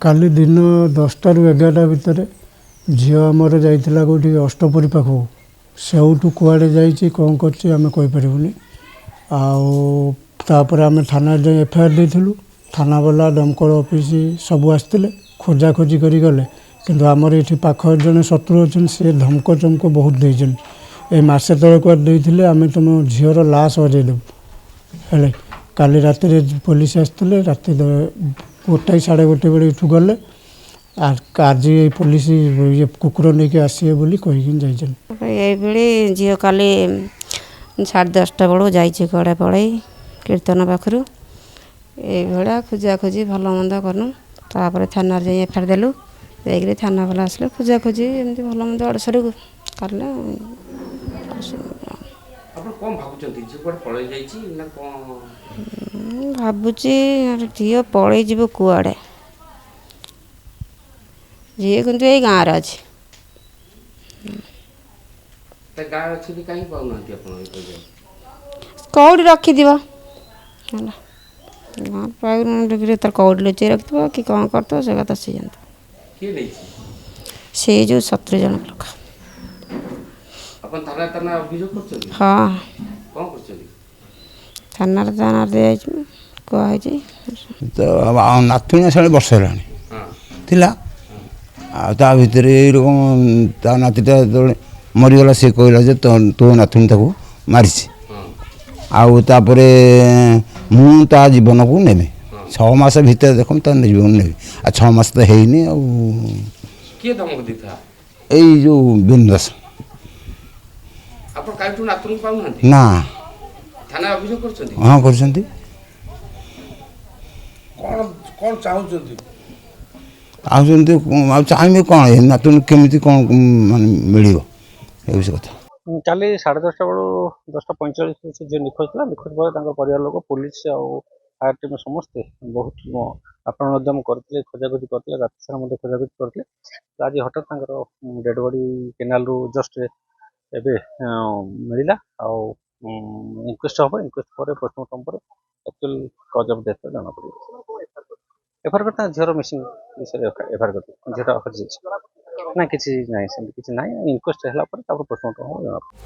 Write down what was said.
କାଲି ଦିନ 10ଟାରୁ 11ଟା ଭିତରେ ଝିଅ ଆମର ଯାଇଥିଲା କେଉଁଠି ଅଷ୍ଟପରି ପାଖକୁ। ସେଇଠୁ କୁଆଡ଼େ ଯାଇଛି କ'ଣ କରିଛି ଆମେ କହିପାରିବୁନି। ଆଉ ତାପରେ ଆମେ ଥାନାରେ ଯାଇ ଏଫଆଇଆର ଦେଇଥିଲୁ। ଥାନାବାଲା ଦମକଳ ଅଫିସ ସବୁ ଆସିଥିଲେ, ଖୋଜାଖୋଜି କରି ଗଲେ। କିନ୍ତୁ ଆମର ଏଠି ପାଖରେ ଜଣେ ଶତ୍ରୁ ଅଛନ୍ତି, ସେ ଧମକ ଚମକ ବହୁତ ଦେଇଛନ୍ତି। ଏ ମାସେ ତଳେ କୁଆଡ଼େ ଦେଇଥିଲେ ଆମେ ତୁମ ଝିଅର ଲାଶ ହଜେଇ ଦେବୁ ହେଲେ। କାଲି ରାତିରେ ପୋଲିସ ଆସିଥିଲେ, ରାତି 1ଟା ସାଢ଼େ 1 ବେଳେ ଏଠୁ ଗଲେ। ଆଜି ଏଇ ପୋଲିସ ଇଏ କୁକୁର ନେଇକି ଆସିବେ ବୋଲି କହିକି ଯାଇଛନ୍ତି। এইভাবে ঝিও কালি 10:30 বেড়ু যাইছে কুଆଡ଼େ পଳେଇ କୀର୍ତ୍ତନ ପାଖରୁ। এইଭଳିଆ ଖୋଜାଖୋଜି ଭଲ ମନ୍ଦ କଲୁ। ତାପରେ ଥାନାରେ ଯାଇ ଏଫଆଇଆର ଦେଲୁ। ଯାଇକିରି ଥାନା ବାଲା ଆସିଲେ, ଖୋଜାଖୋଜି ଏମିତି ଭଲ ମନ୍ଦ ଅଡ଼ସରି କଲେ। ଆପଣ କ'ଣ ଭାବୁଛନ୍ତି? ଝିଅ କୁଆଡ଼େ ପଳେଇ ଯାଇଛି ନା କ'ଣ? ଭାବୁଛି ଝିଅ ପଳେଇ ଯିବ କୁଆଡ଼େ। ଝିଅ କିନ୍ତୁ ଏଇ ଗାଁରେ ଅଛି। ତା ଗାଁ ଅଛି ବି କାହିଁକି ପାଉନାହାନ୍ତି ଆପଣ? କେଉଁଠି ରଖିଥିବ ହେଲା, ଗାଁ ପାଉନି ତାର କେଉଁଠି ଲୁଚେଇ ରଖିଥିବ କି କ'ଣ କରିଥିବ, ସେ କଥା ସେ ଜାଣିଥିବ। କିଏ ନେଇଛି? ସେଇ ଯେଉଁ 17 ଜଣ ଲୋକ। ଆପଣ ଥାନା ଅଭିଯୋଗ କରୁଛନ୍ତି? ହଁ, କ'ଣ କରୁଛନ୍ତି? ଥାନାରେ ଦିଆଯାଇଛି, କୁହାହେଇଛି। ତ ନାତୁଣୀ ସାଳେ ବର୍ଷ ହେଲାଣି ହଁ ଥିଲା। ଆଉ ତା ଭିତରେ ଏଇରକମ ତା ନାତିଟା ଯେତେବେଳେ ମରିଗଲା, ସେ କହିଲା ଯେ ତୋ ନାତୁଣୀ ତାକୁ ମାରିଛି। ହଁ ଆଉ ତାପରେ ମୁଁ ତା ଜୀବନକୁ ନେବି 6 ମାସ ଭିତରେ, ଦେଖନ୍ତୁ ତା ଜୀବନ ନେବି। ଆଉ 6 ମାସ ତ ହେଇନି। ଆଉ କିଏ ଧମକ ଦେଇଥିଲା? ଏଇ ଯେଉଁ ବିନୁ ଦାସ। ଆପଣ କାଲିଠୁ ନାତୁଣୀ ପାଉନାହାନ୍ତି? ନା। ଥାନା ଅଭିଯୋଗ କରୁଛନ୍ତି? ହଁ, କରୁଛନ୍ତି। କ'ଣ ଚାହୁଁଛନ୍ତି? ଆଉ ଚାହିଁବେ କ'ଣ? ଏ ନାତୁଣୀ କେମିତି କ'ଣ ମାନେ ମିଳିବ, ଏ ହେଉଛି କଥା। କାଲି 10:30 ବେଳୁ 10:45 ସେ ଝିଅ ନିଖୋଜ ଥିଲା। ନିଖୋଜ ପରେ ତାଙ୍କ ପରିବାର ଲୋକ, ପୁଲିସ ଆଉ ଫାୟାର ଟିମ୍ ସମସ୍ତେ ବହୁତ ଆପ୍ରାଣ ଉଦ୍ୟମ କରିଥିଲେ, ଖୋଜାଖୋଜି କରିଥିଲେ, ରାତି ସାରା ମଧ୍ୟ ଖୋଜାଖୋଜି କରିଥିଲେ। ଆଜି ହଠାତ୍ ତାଙ୍କର ଡେଡ୍ ବଡି କେନାଲରୁ ଜଷ୍ଟ ଏବେ ମିଳିଲା। ଆଉ ଇନକ୍ୱେଷ୍ଟ ହେବ। ଇନକ୍ୱେଷ୍ଟ ପରେ ପୋଷ୍ଟମର୍ଟମ ପରେ ଆକ୍ଚୁଆଲ କଜ୍ ଅଫ୍ ଡେଥ୍ ଜଣାପଡ଼ିବ। ଏଫଆଇଆର କରିତା ଝିଅର ମିସିଂ ବିଷୟରେ ଏଫଆଇଆର କରିଥିଲେ। ଝିଅଟା ହଜିଯାଇଛି ନା କିଛି ନାହିଁ, ସେମିତି କିଛି ନାହିଁ। ଇନକ୍ୱେଷ୍ଟ ହେଲା ପରେ ତାପରେ ପୋଷ୍ଟମର୍ଟମ ହେବ, ଜଣାପଡ଼ିବ।